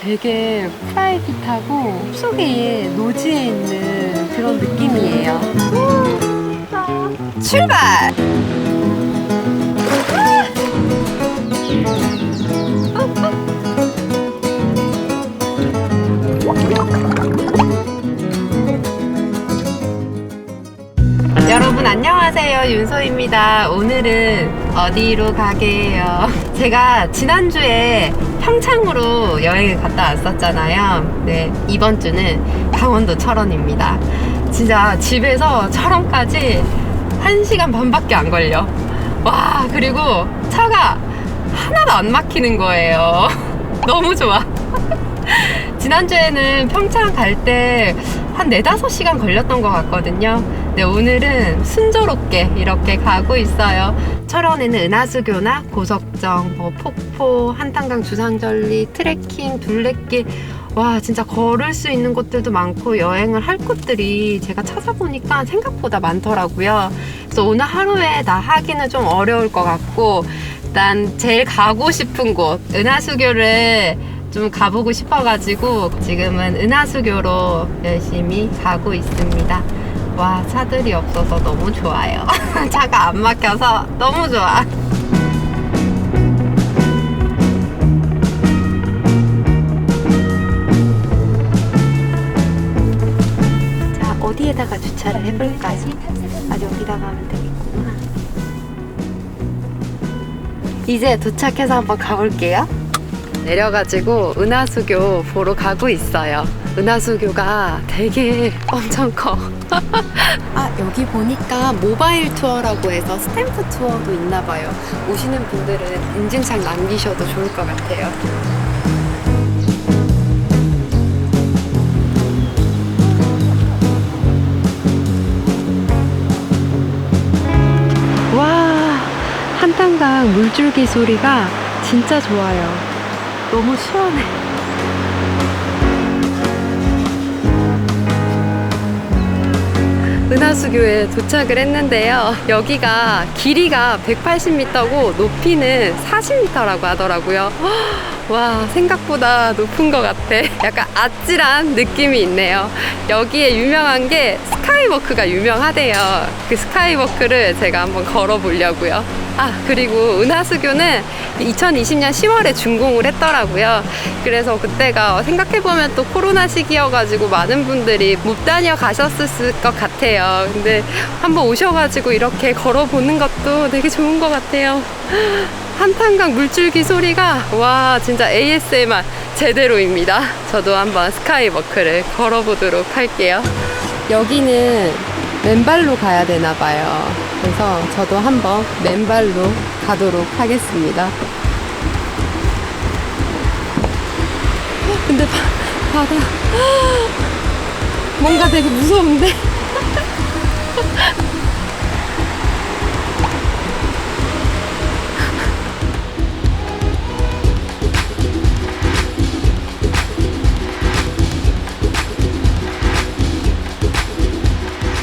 되게 프라이빗하고 숲속에 노지에 있는 그런 느낌이에요. 출발! 여러분 안녕하세요, 윤소입니다. 오늘은 어디로 가게예요? 제가 지난주에 평창으로 여행을 갔다 왔었잖아요. 네, 이번 주는 강원도 철원입니다. 진짜 집에서 철원까지 1시간 반밖에 안 걸려. 와, 그리고 차가 하나도 안 막히는 거예요. 너무 좋아. 지난주에는 평창 갈 때 한 4-5시간 걸렸던 것 같거든요. 네, 오늘은 순조롭게 이렇게 가고 있어요. 철원에는 은하수교나 고석정, 폭포, 한탄강 주상절리, 트레킹, 둘레길, 와 진짜 걸을 수 있는 곳들도 많고 여행을 할 곳들이 제가 찾아보니까 생각보다 많더라고요. 그래서 오늘 하루에 다 하기는 좀 어려울 것 같고, 일단 제일 가고 싶은 곳 은하수교를 좀 가보고 싶어가지고 지금은 은하수교로 열심히 가고 있습니다. 와, 차들이 없어서 너무 좋아요. 차가 안 막혀서 너무 좋아. 자, 어디에다가 주차를 해볼까요? 아, 여기다가 하면 되겠구나. 이제 도착해서 한번 가볼게요. 내려가지고 은하수교 보러 가고 있어요. 은하수교가 되게 엄청 커. 아, 여기 보니까 모바일 투어라고 해서 스탬프 투어도 있나 봐요. 오시는 분들은 인증샷 남기셔도 좋을 것 같아요. 와, 한탄강 물줄기 소리가 진짜 좋아요. 너무 시원해. 은하수교에 도착을 했는데요. 여기가 길이가 180m고 높이는 40m라고 하더라고요. 와, 생각보다 높은 것 같아. 약간 아찔한 느낌이 있네요. 여기에 유명한 게 스카이워크가 유명하대요. 그 스카이워크를 제가 한번 걸어보려고요. 아, 그리고 은하수교는 2020년 10월에 준공을 했더라고요. 그래서 그때가 생각해보면 또 코로나 시기여가지고 많은 분들이 못 다녀가셨을 것 같아요. 근데 한번 오셔가지고 이렇게 걸어보는 것도 되게 좋은 것 같아요. 한탄강 물줄기 소리가 와 진짜 ASMR 제대로입니다. 저도 한번 스카이워크를 걸어보도록 할게요. 여기는 맨발로 가야 되나 봐요. 그래서 저도 한번 맨발로 가도록 하겠습니다. 근데 바다 뭔가 되게 무서운데?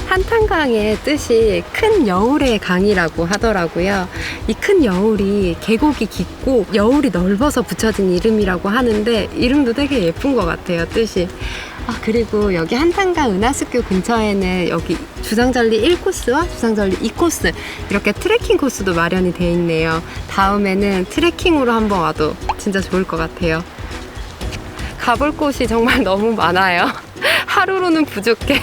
한탄강의 뜻이 큰 여울의 강이라고 하더라고요. 이 큰 여울이 계곡이 깊고 여울이 넓어서 붙여진 이름이라고 하는데 이름도 되게 예쁜 것 같아요, 뜻이. 아, 그리고 여기 한탄강 은하수교 근처에는 여기 주상절리 1코스와 주상절리 2코스 이렇게 트레킹 코스도 마련이 돼 있네요. 다음에는 트레킹으로 한번 와도 진짜 좋을 것 같아요. 가볼 곳이 정말 너무 많아요. 하루로는 부족해.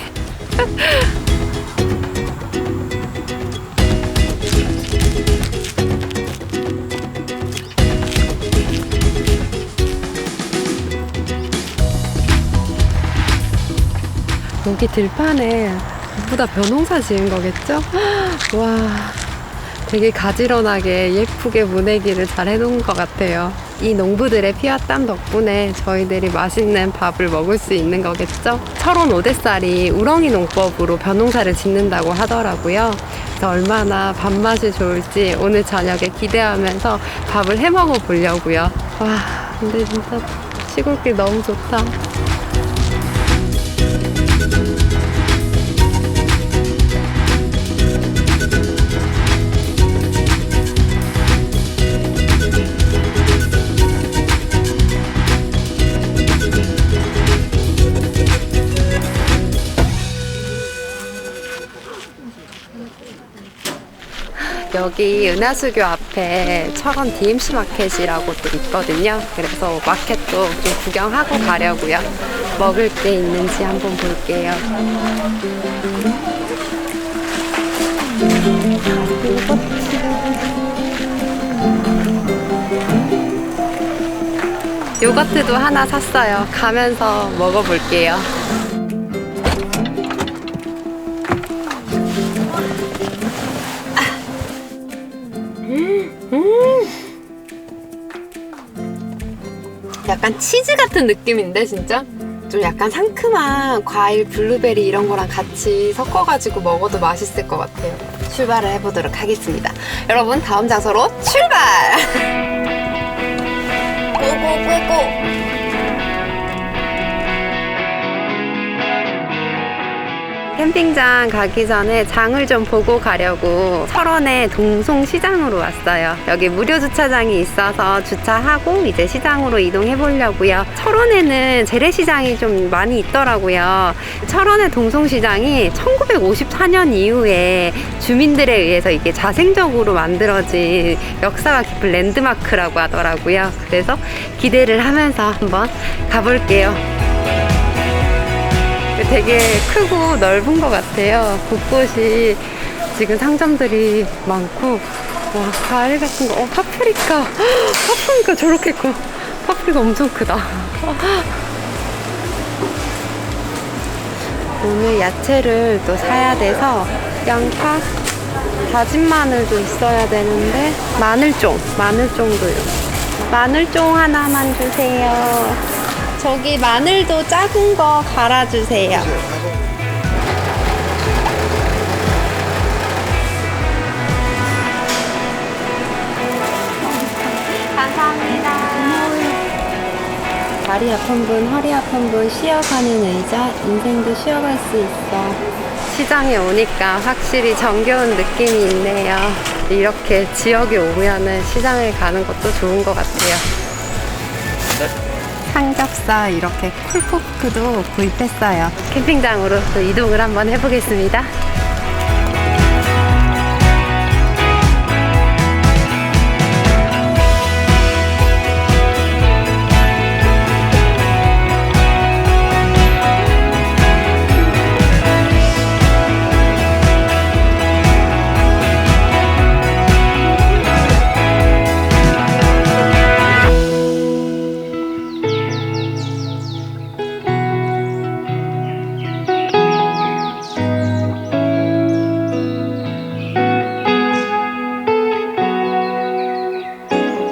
여기 들판에 전부 다 벼농사 지은 거겠죠? 와, 되게 가지런하게 예쁘게 모내기를 잘 해놓은 것 같아요. 이 농부들의 피와 땀 덕분에 저희들이 맛있는 밥을 먹을 수 있는 거겠죠? 철원 오대살이 우렁이 농법으로 벼농사를 짓는다고 하더라고요. 그래서 얼마나 밥맛이 좋을지 오늘 저녁에 기대하면서 밥을 해 먹어 보려고요. 와, 근데 진짜 시골길 너무 좋다. 여기 은하수교 앞에 철원 DMC 마켓이라고 또 있거든요. 그래서 마켓도 좀 구경하고 가려고요. 먹을 게 있는지 한번 볼게요. 요거트도 하나 샀어요. 가면서 먹어볼게요. 약간 치즈 같은 느낌인데 진짜? 좀 약간 상큼한 과일, 블루베리 이런 거랑 같이 섞어가지고 먹어도 맛있을 것 같아요. 출발을 해보도록 하겠습니다. 여러분, 다음 장소로 출발! 고고고고! 캠핑장 가기 전에 장을 좀 보고 가려고 철원의 동송시장으로 왔어요. 여기 무료 주차장이 있어서 주차하고 이제 시장으로 이동해 보려고요. 철원에는 재래시장이 좀 많이 있더라고요. 철원의 동송시장이 1954년 이후에 주민들에 의해서 이게 자생적으로 만들어진 역사가 깊은 랜드마크라고 하더라고요. 그래서 기대를 하면서 한번 가볼게요. 되게 크고 넓은 것 같아요. 곳곳이 지금 상점들이 많고, 와, 과일 같은 거, 파프리카. 파프리카 저렇게 커. 파프리카 엄청 크다. 오늘 야채를 또 사야 돼서 양파, 다진 마늘도 있어야 되는데 마늘종도요. 마늘종 하나만 주세요. 저기 마늘도 작은 거 갈아주세요. 감사합니다. 다리 아픈 분, 허리 아픈 분 쉬어가는 의자, 인생도 쉬어갈 수 있어. 시장에 오니까 확실히 정겨운 느낌이 있네요. 이렇게 지역에 오면은 시장을 가는 것도 좋은 것 같아요. 삼겹살 이렇게 쿨포크도 구입했어요. 캠핑장으로 또 이동을 한번 해보겠습니다.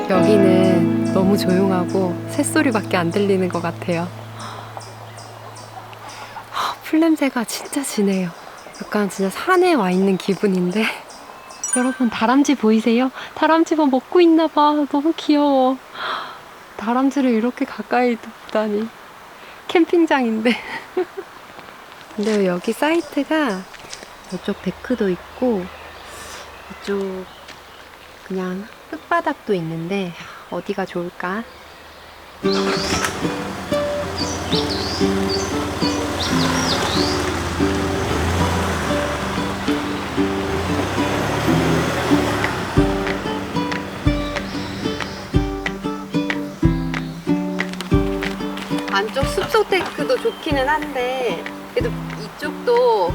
여기는 너무 조용하고 새소리밖에 안 들리는 것 같아요. 풀 냄새가 진짜 진해요. 약간 진짜 산에 와 있는 기분인데. 여러분, 다람쥐 보이세요? 다람쥐만 먹고 있나 봐. 너무 귀여워. 다람쥐를 이렇게 가까이 보다니. 캠핑장인데. 근데 여기 사이트가 이쪽 데크도 있고 이쪽 그냥 흙바닥도 있는데 어디가 좋을까? 안쪽 숲속 데크도 좋기는 한데 그래도 이쪽도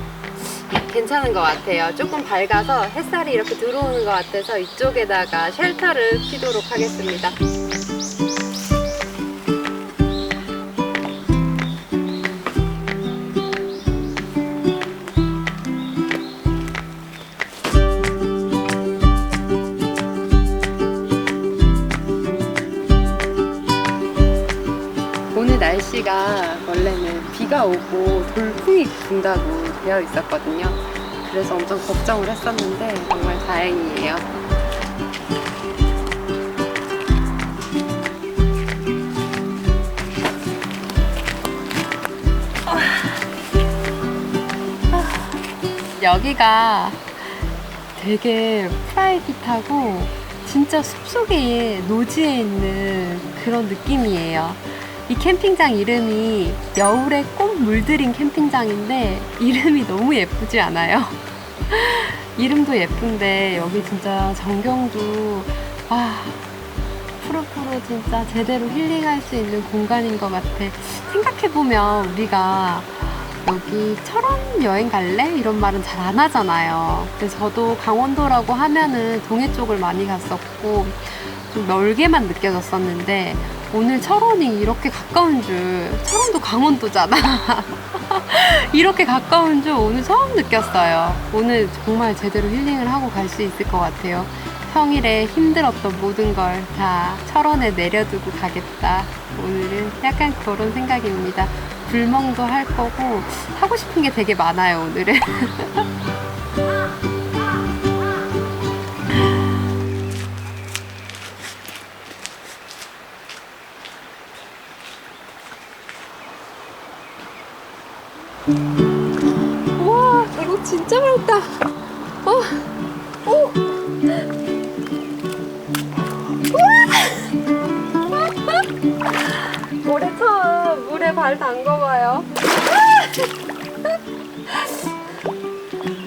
괜찮은 것 같아요. 조금 밝아서 햇살이 이렇게 들어오는 것 같아서 이쪽에다가 쉘터를 피도록 하겠습니다. 오늘 날씨가 원래는 비가 오고 돌풍이 분다고 되어 있었거든요. 그래서 엄청 걱정을 했었는데 정말 다행이에요. 여기가 되게 프라이빗하고 진짜 숲속에 노지에 있는 그런 느낌이에요. 이 캠핑장 이름이 여울에 꽃 물들인 캠핑장인데 이름이 너무 예쁘지 않아요? 이름도 예쁜데 여기 진짜 전경도 푸르푸르 진짜 제대로 힐링할 수 있는 공간인 것 같아. 생각해보면 우리가 여기 철원 여행 갈래? 이런 말은 잘 안 하잖아요. 근데 저도 강원도라고 하면은 동해 쪽을 많이 갔었고 좀 멀게만 느껴졌었는데 오늘 철원이 이렇게 가까운 줄, 철원도 강원도잖아. 이렇게 가까운 줄 오늘 처음 느꼈어요. 오늘 정말 제대로 힐링을 하고 갈 수 있을 것 같아요. 평일에 힘들었던 모든 걸 다 철원에 내려두고 가겠다. 오늘은 약간 그런 생각입니다. 불멍도 할 거고 하고 싶은 게 되게 많아요, 오늘은. 우와, 계곡 진짜 밝다. 오! 올해 처음 물에 발 담궈봐요.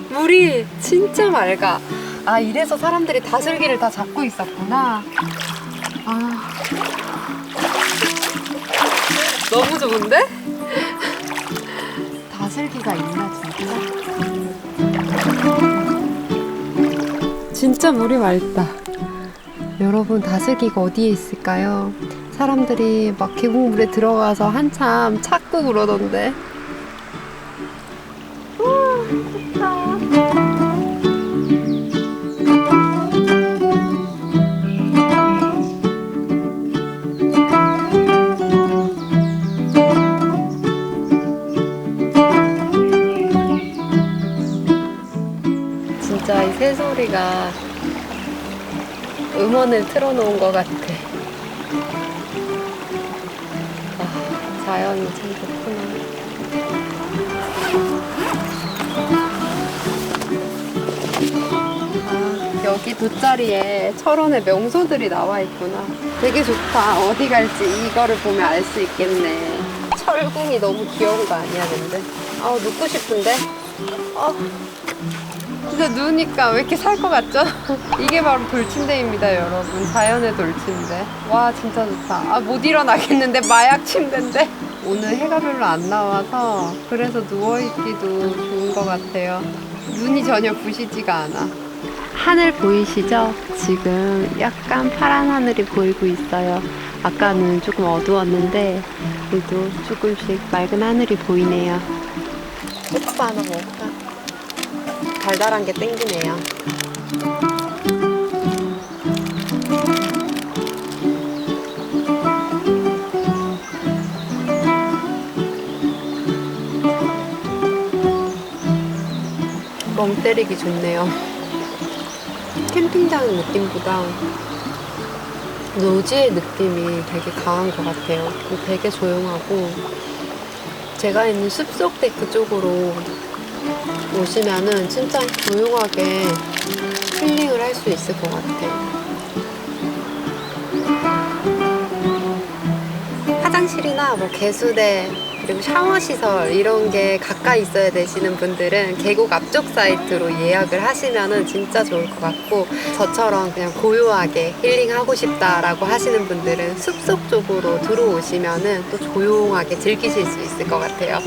물이 진짜 맑아. 아, 이래서 사람들이 다슬기를 다 잡고 있었구나. 너무 좋은데? 다슬기가 있나 진짜? 진짜 물이 맑다. 여러분, 다슬기가 어디에 있을까요? 사람들이 막 계곡물에 들어가서 한참 찾고 그러던데. 우와, 좋다. 진짜 이 새소리가 음원을 틀어놓은 것 같아. 자연이 참 좋구나. 여기 돗자리에 철원의 명소들이 나와 있구나. 되게 좋다. 어디 갈지 이거를 보면 알 수 있겠네. 철궁이 너무 귀여운 거 아니야, 근데? 눕고 싶은데? 진짜 누우니까 왜 이렇게 살 것 같죠? 이게 바로 돌침대입니다, 여러분. 자연의 돌침대. 와, 진짜 좋다. 못 일어나겠는데, 마약 침대인데? 오늘 해가 별로 안 나와서 그래서 누워있기도 좋은 것 같아요. 눈이 전혀 부시지가 않아. 하늘 보이시죠? 지금 약간 파란 하늘이 보이고 있어요. 아까는 조금 어두웠는데 그래도 조금씩 맑은 하늘이 보이네요. 호떡 하나 먹을까? 달달한 게 땡기네요. 멍 때리기 좋네요. 캠핑장 느낌보다 노지의 느낌이 되게 강한 것 같아요. 되게 조용하고, 제가 있는 숲속 데크 쪽으로 오시면은 진짜 조용하게 힐링을 할 수 있을 것 같아요. 화장실이나 뭐 개수대 그리고 샤워시설 이런 게 가까이 있어야 되시는 분들은 계곡 앞쪽 사이트로 예약을 하시면은 진짜 좋을 것 같고, 저처럼 그냥 고요하게 힐링하고 싶다라고 하시는 분들은 숲속 쪽으로 들어오시면은 또 조용하게 즐기실 수 있을 것 같아요.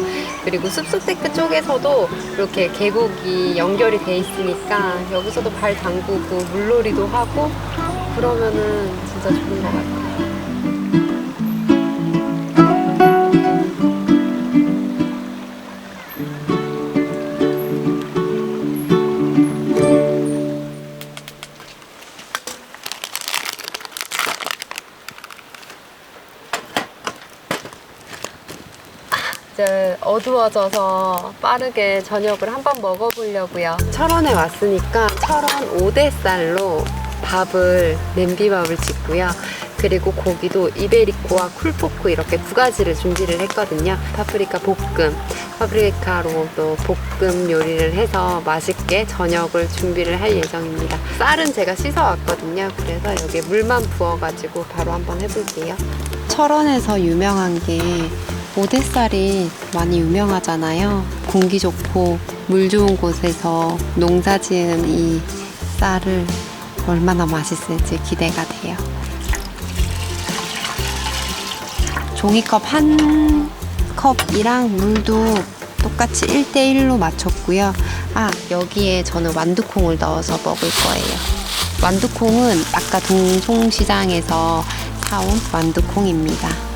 그리고 숲속 데크 쪽에서도 이렇게 계곡이 연결이 돼 있으니까 여기서도 발 담그고 물놀이도 하고 그러면은 진짜 좋은 것 같아요. 이제 어두워져서 빠르게 저녁을 한번 먹어보려고요. 철원에 왔으니까 철원 오대살로 밥을, 냄비밥을 짓고요. 그리고 고기도 이베리코와 쿨포크 이렇게 두 가지를 준비를 했거든요. 파프리카 볶음, 파프리카로 또 볶음 요리를 해서 맛있게 저녁을 준비를 할 예정입니다. 쌀은 제가 씻어왔거든요. 그래서 여기에 물만 부어가지고 바로 한번 해볼게요. 철원에서 유명한 게 오대살이 많이 유명하잖아요. 공기 좋고 물 좋은 곳에서 농사 지은 이 쌀을 얼마나 맛있을지 기대가 돼요. 종이컵 한 컵이랑 물도 똑같이 1대1로 맞췄고요. 여기에 저는 완두콩을 넣어서 먹을 거예요. 완두콩은 아까 동송시장에서 사온 완두콩입니다.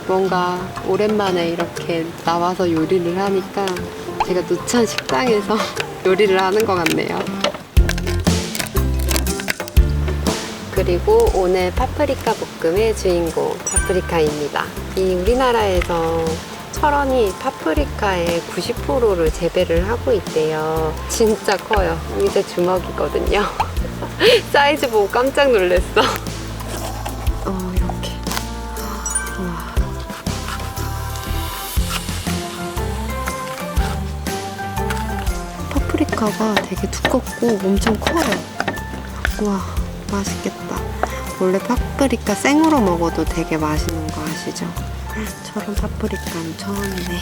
뭔가 오랜만에 이렇게 나와서 요리를 하니까 제가 누천 식당에서 요리를 하는 것 같네요. 그리고 오늘 파프리카 볶음의 주인공 파프리카입니다. 이 우리나라에서 철원이 파프리카의 90%를 재배를 하고 있대요. 진짜 커요. 이제 주먹이거든요. 사이즈 보고 깜짝 놀랐어. 이렇게. 우와. 파프리카가 되게 두껍고 엄청 커요. 우와, 맛있겠다. 원래 파프리카 생으로 먹어도 되게 맛있는 거 아시죠? 저런 파프리카는 처음이네.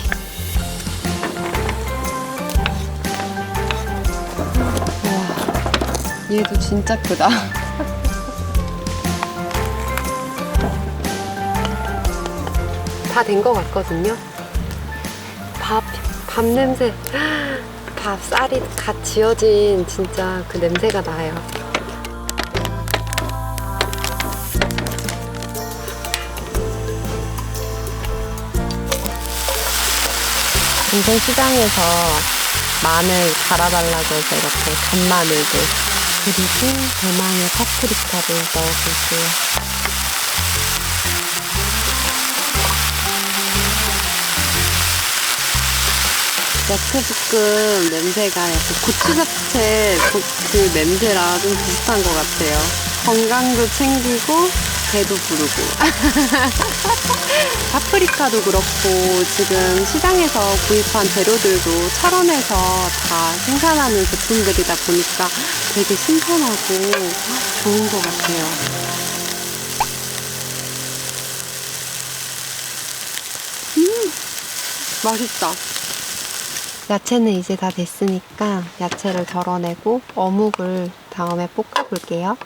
우와, 얘도 진짜 크다. 다 된 것 같거든요. 밥 냄새. 밥 쌀이 갓 지어진 진짜 그 냄새가 나요. 동생시장에서 마늘 갈아달라고 해서 이렇게 간마늘도, 그리고 대망의 파프리카를 넣어볼게요. 야채볶음 냄새가 약간 고추 잡채 그 냄새랑 좀 비슷한 것 같아요. 건강도 챙기고 배도 부르고. 파프리카도 그렇고 지금 시장에서 구입한 재료들도 철원에서 다 생산하는 제품들이다 보니까 되게 신선하고 좋은 것 같아요. 맛있다. 야채는 이제 다 됐으니까 야채를 덜어내고 어묵을 다음에 볶아볼게요.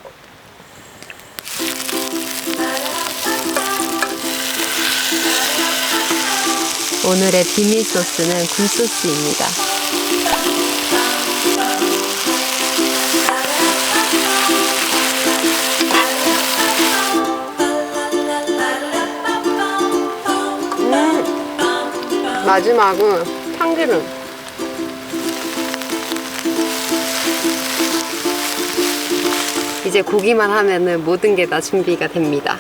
오늘의 비밀 소스는 굴소스입니다. 마지막은 참기름. 이제 고기만 하면은 모든 게 다 준비가 됩니다.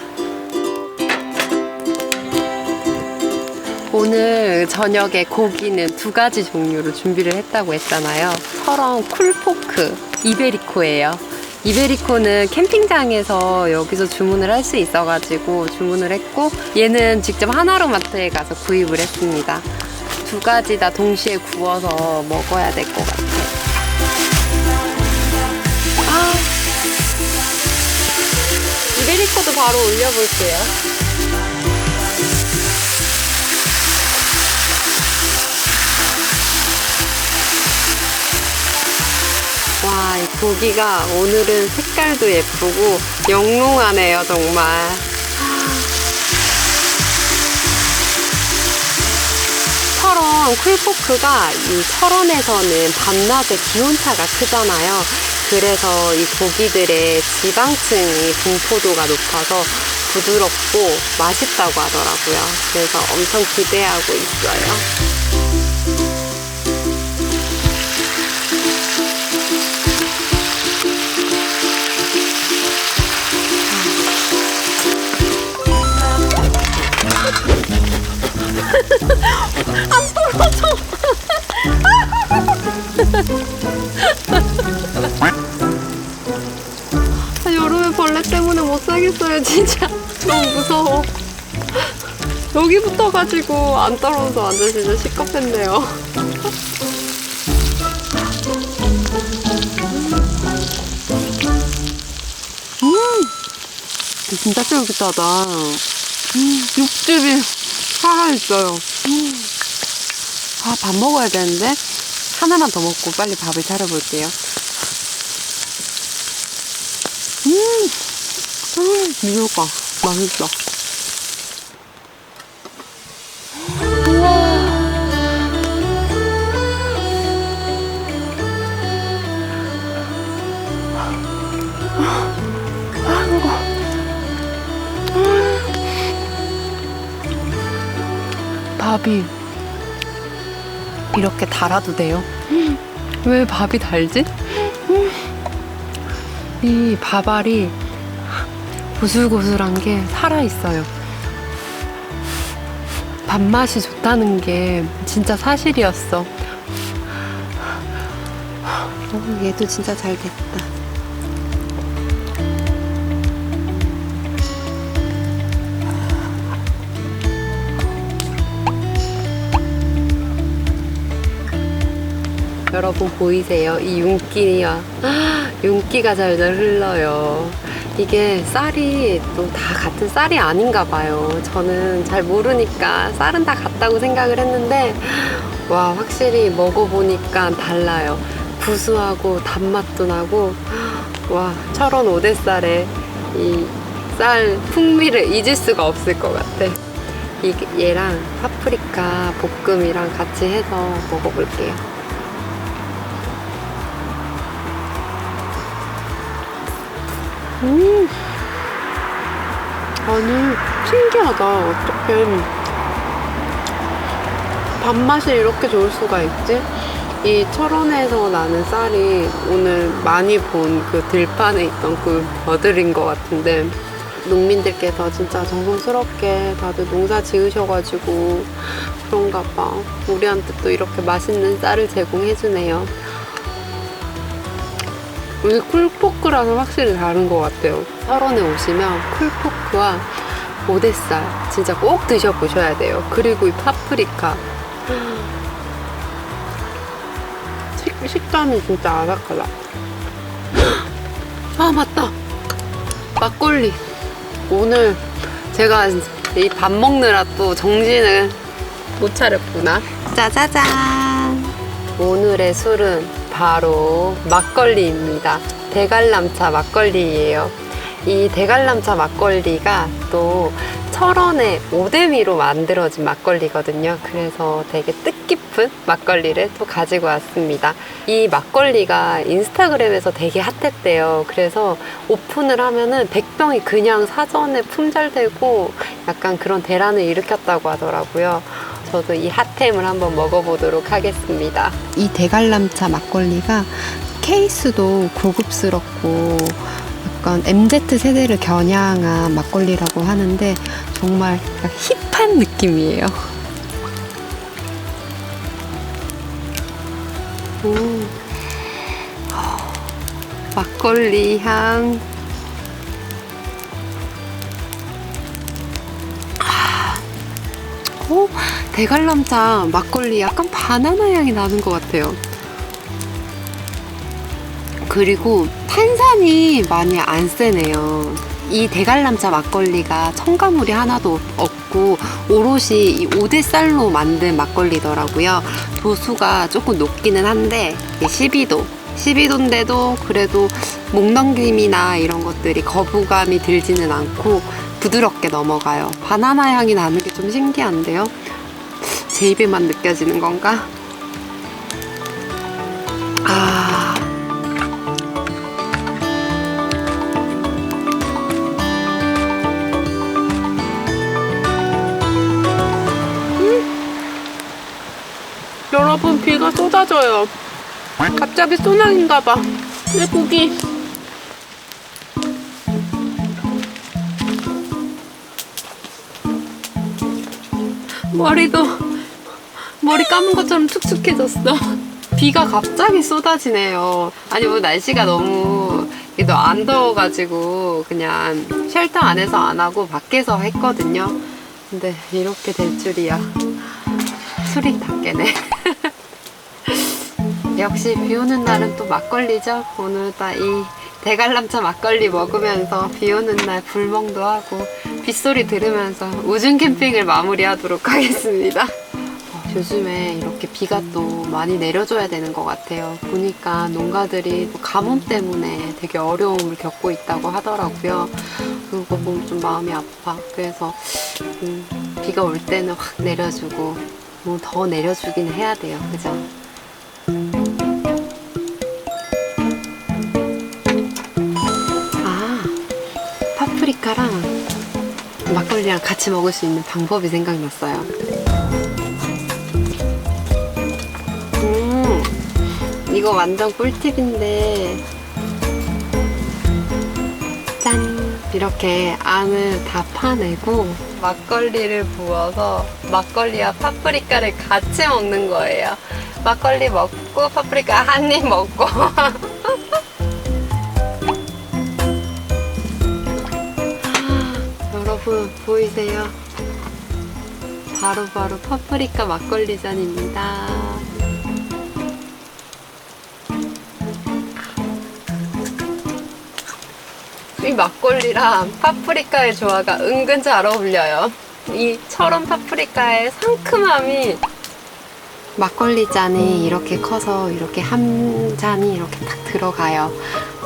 오늘 저녁에 고기는 2가지 종류로 준비를 했다고 했잖아요. 철원 쿨포크 이베리코예요. 이베리코는 캠핑장에서 여기서 주문을 할 수 있어가지고 주문을 했고, 얘는 직접 하나로마트에 가서 구입을 했습니다. 2가지 다 동시에 구워서 먹어야 될 것 같아요. 이베리코도 바로 올려볼게요. 와, 이 고기가 오늘은 색깔도 예쁘고 영롱하네요, 정말. 철원 쿨포크가 이 철원에서는 밤낮에 기온차가 크잖아요. 그래서 이 고기들의 지방층이 분포도가 높아서 부드럽고 맛있다고 하더라고요. 그래서 엄청 기대하고 있어요. 안 떨어져. 여름에 벌레 때문에 못 살겠어요, 진짜. 너무 무서워. 여기 붙어가지고 안 떨어져서 완전 진짜 시커팬데요. 진짜 쫄깃하다. 육즙이 살아있어요. 아, 밥 먹어야 되는데 하나만 더 먹고 빨리 밥을 차려볼게요. 미역과 맛있어. 밥이 이렇게 달아도 돼요? 왜 밥이 달지? 이 밥알이 고슬고슬한 게 살아있어요. 밥맛이 좋다는 게 진짜 사실이었어. 얘도 진짜 잘 됐다. 여러분 보이세요? 이 윤기가 잘잘 흘러요. 이게 쌀이 또 다 같은 쌀이 아닌가 봐요. 저는 잘 모르니까 쌀은 다 같다고 생각을 했는데 와, 확실히 먹어보니까 달라요. 구수하고 단맛도 나고 와, 철원 오대쌀의 이 쌀 풍미를 잊을 수가 없을 것 같아. 얘랑 파프리카 볶음이랑 같이 해서 먹어볼게요. 아니, 신기하다. 어떡해. 밥맛이 이렇게 좋을 수가 있지? 이 철원에서 나는 쌀이 오늘 많이 본 그 들판에 있던 그 버들인 것 같은데, 농민들께서 진짜 정성스럽게 다들 농사 지으셔가지고 그런가 봐. 우리한테 또 이렇게 맛있는 쌀을 제공해주네요. 이게 쿨포크라서 확실히 다른 것 같아요. 철원에 오시면 쿨포크와 오대쌀 진짜 꼭 드셔보셔야 돼요. 그리고 이 파프리카 식감이 진짜 아삭하다. 아, 맞다, 막걸리. 오늘 제가 이 밥 먹느라 또 정신을 못 차렸구나. 짜자잔. 오늘의 술은 바로 막걸리입니다. 대관람차 막걸리예요. 이 대관람차 막걸리가 또 철원의 오대미로 만들어진 막걸리거든요. 그래서 되게 뜻깊은 막걸리를 또 가지고 왔습니다. 이 막걸리가 인스타그램에서 되게 핫했대요. 그래서 오픈을 하면은 100병이 그냥 사전에 품절되고 약간 그런 대란을 일으켰다고 하더라고요. 저도 이 핫템을 한번 먹어보도록 하겠습니다. 이 대관람차 막걸리가 케이스도 고급스럽고 약간 MZ 세대를 겨냥한 막걸리라고 하는데 정말 힙한 느낌이에요. 막걸리 향. 대관람차 막걸리 약간 바나나 향이 나는 것 같아요. 그리고 탄산이 많이 안 세네요. 이 대관람차 막걸리가 첨가물이 하나도 없고 오롯이 이 오대쌀로 만든 막걸리더라고요. 도수가 조금 높기는 한데 12도인데도 그래도 목넘김이나 이런 것들이 거부감이 들지는 않고 부드럽게 넘어가요. 바나나 향이 나는 게 좀 신기한데요. 제 입에만 느껴지는 건가? 여러분, 비가 쏟아져요. 갑자기 소나기인가봐. 내 고기. 머리 감은 것처럼 축축해졌어. 비가 갑자기 쏟아지네요. 아니, 뭐 날씨가 너무 이도 안 더워가지고 그냥 쉘터 안에서 안 하고 밖에서 했거든요. 근데 이렇게 될 줄이야. 술이 다 깨네. 역시 비 오는 날은 또 막걸리죠. 오늘 딱 이 대관람차 막걸리 먹으면서 비 오는 날 불멍도 하고 빗소리 들으면서 우중 캠핑을 마무리하도록 하겠습니다. 요즘에 이렇게 비가 또 많이 내려줘야 되는 것 같아요. 보니까 농가들이 가뭄 때문에 되게 어려움을 겪고 있다고 하더라고요. 그거 보면 좀 마음이 아파. 그래서 비가 올 때는 확 내려주고 뭐 더 내려주긴 해야 돼요. 그죠? 파프리카랑 막걸리랑 같이 먹을 수 있는 방법이 생각났어요. 이거 완전 꿀팁인데, 짠! 이렇게 안을 다 파내고 막걸리를 부어서 막걸리와 파프리카를 같이 먹는 거예요. 막걸리 먹고 파프리카 한 입 먹고. 여러분 보이세요? 바로 파프리카 막걸리 잔입니다. 이 막걸리랑 파프리카의 조화가 은근 잘 어울려요. 이 철원 파프리카의 상큼함이, 막걸리 잔이 이렇게 커서 이렇게 한 잔이 이렇게 딱 들어가요.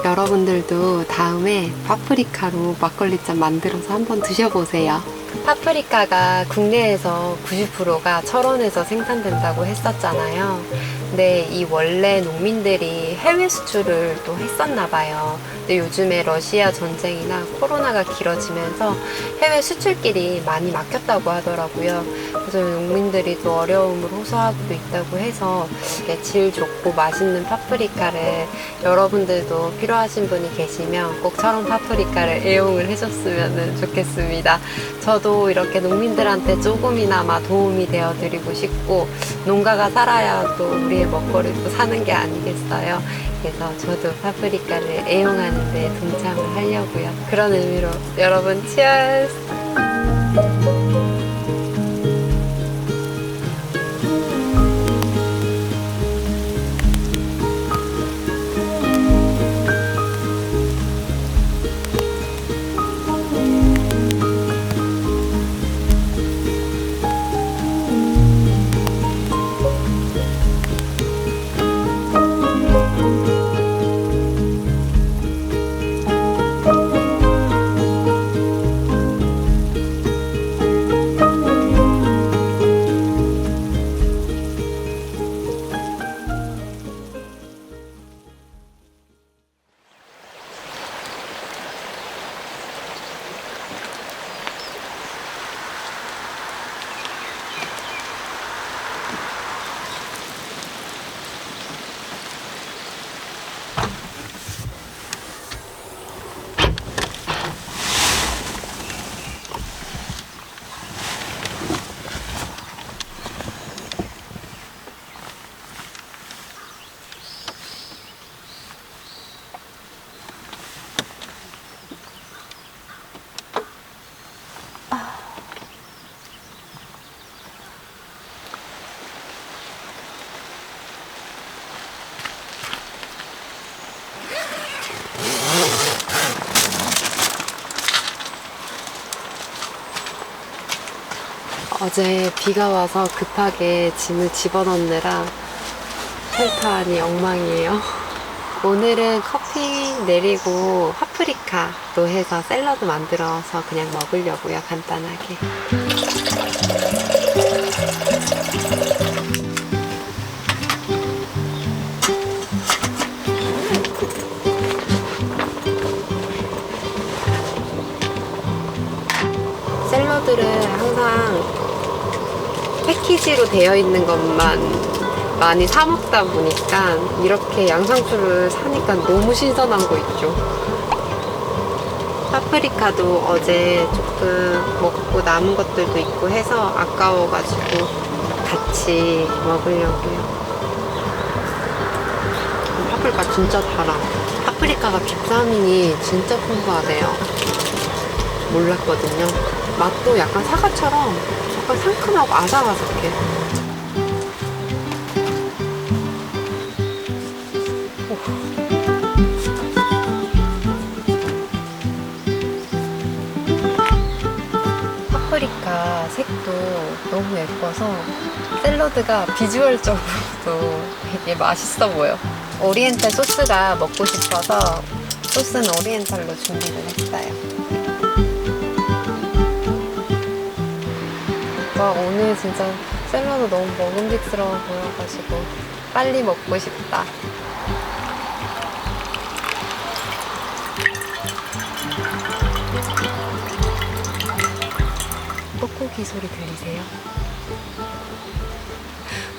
여러분들도 다음에 파프리카로 막걸리 잔 만들어서 한번 드셔보세요. 파프리카가 국내에서 90%가 철원에서 생산된다고 했었잖아요. 근데 이 원래 농민들이 해외 수출을 또 했었나 봐요. 근데 요즘에 러시아 전쟁이나 코로나가 길어지면서 해외 수출길이 많이 막혔다고 하더라고요. 그래서 농민들이 또 어려움을 호소하고 있다고 해서 질 좋고 맛있는 파프리카를 여러분들도 필요하신 분이 계시면 꼭 철원 파프리카를 애용을 해줬으면 좋겠습니다. 저도 이렇게 농민들한테 조금이나마 도움이 되어 드리고 싶고, 농가가 살아야 또 우리의 먹거리도 사는 게 아니겠어요. 그래서 저도 파프리카를 애용하는 데 동참을 하려고요. 그런 의미로 여러분 치얼스! 어제 비가 와서 급하게 짐을 집어넣느라 쉘터 안이 엉망이에요. 오늘은 커피 내리고 파프리카로 해서 샐러드 만들어서 그냥 먹으려고요, 간단하게. 샐러드를 항상 패키지로 되어 있는 것만 많이 사 먹다 보니까 이렇게 양상추를 사니까 너무 신선한 거 있죠. 파프리카도 어제 조금 먹고 남은 것들도 있고 해서 아까워가지고 같이 먹으려고요. 파프리카 진짜 달아. 파프리카가 비타민이 진짜 풍부하대요. 몰랐거든요. 맛도 약간 사과처럼 약간 상큼하고 아삭아삭해. 파프리카 색도 너무 예뻐서 샐러드가 비주얼적으로도 되게 맛있어 보여. 오리엔탈 소스가 먹고 싶어서 소스는 오리엔탈로 준비를 했어요. 와, 오늘 진짜 샐러드 너무 먹음직스러워 보여가지고 빨리 먹고 싶다. 뻐꾸기 소리 들리세요?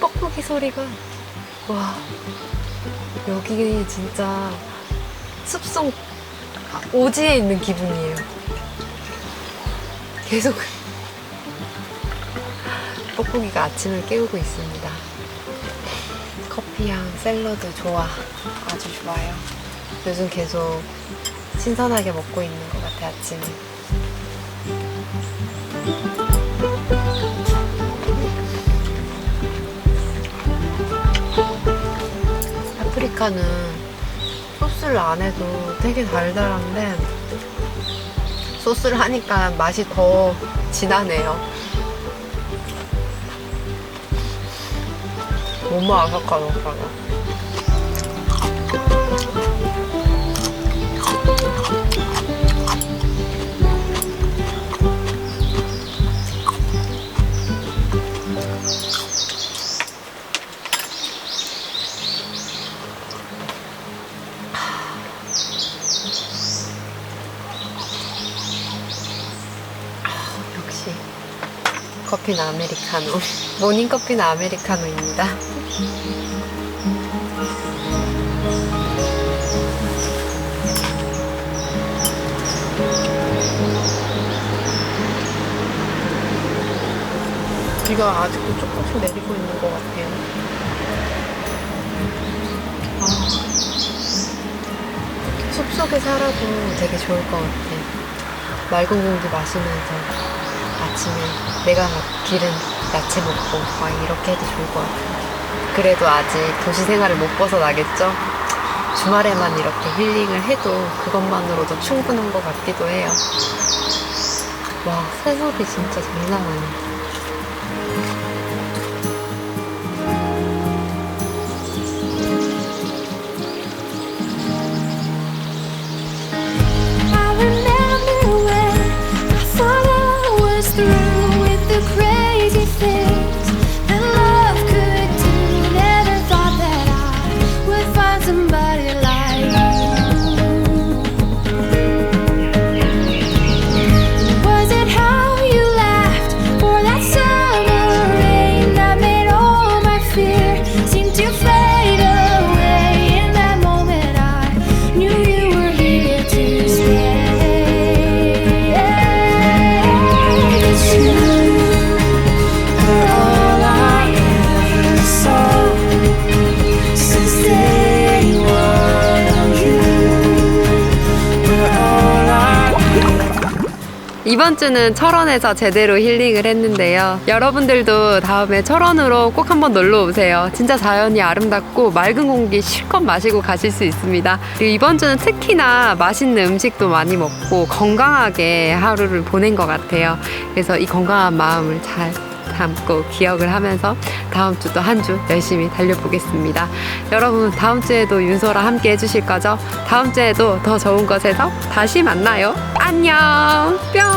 뻐꾸기 소리가, 와, 여기 진짜 숲속 오지에 있는 기분이에요. 계속 뻐꾸기가 아침을 깨우고 있습니다. 커피향, 샐러드 좋아. 아주 좋아요. 요즘 계속 신선하게 먹고 있는 것 같아, 아침에. 파프리카는 소스를 안 해도 되게 달달한데 소스를 하니까 맛이 더 진하네요. 너무 아삭아삭하다. 역시 커피는 아메리카노. 모닝커피는 아메리카노입니다. 비가 아직도 조금씩 내리고 있는 것 같아요. 숲속에 살아도 되게 좋을 것 같아. 맑은 공기 마시면서 아침에 내가 기른 야채 먹고 막 이렇게 해도 좋을 것 같아요. 그래도 아직 도시 생활을 못 벗어나겠죠? 주말에만 이렇게 힐링을 해도 그것만으로도 충분한 것 같기도 해요. 와, 새소리 진짜 장난 아니야. 이번 주는 철원에서 제대로 힐링을 했는데요. 여러분들도 다음에 철원으로 꼭 한번 놀러 오세요. 진짜 자연이 아름답고 맑은 공기 실컷 마시고 가실 수 있습니다. 그리고 이번 주는 특히나 맛있는 음식도 많이 먹고 건강하게 하루를 보낸 것 같아요. 그래서 이 건강한 마음을 잘 담고 기억을 하면서 다음 주도 한 주 열심히 달려보겠습니다. 여러분, 다음 주에도 윤소라 함께 해주실 거죠? 다음 주에도 더 좋은 곳에서 다시 만나요. 안녕. 뿅.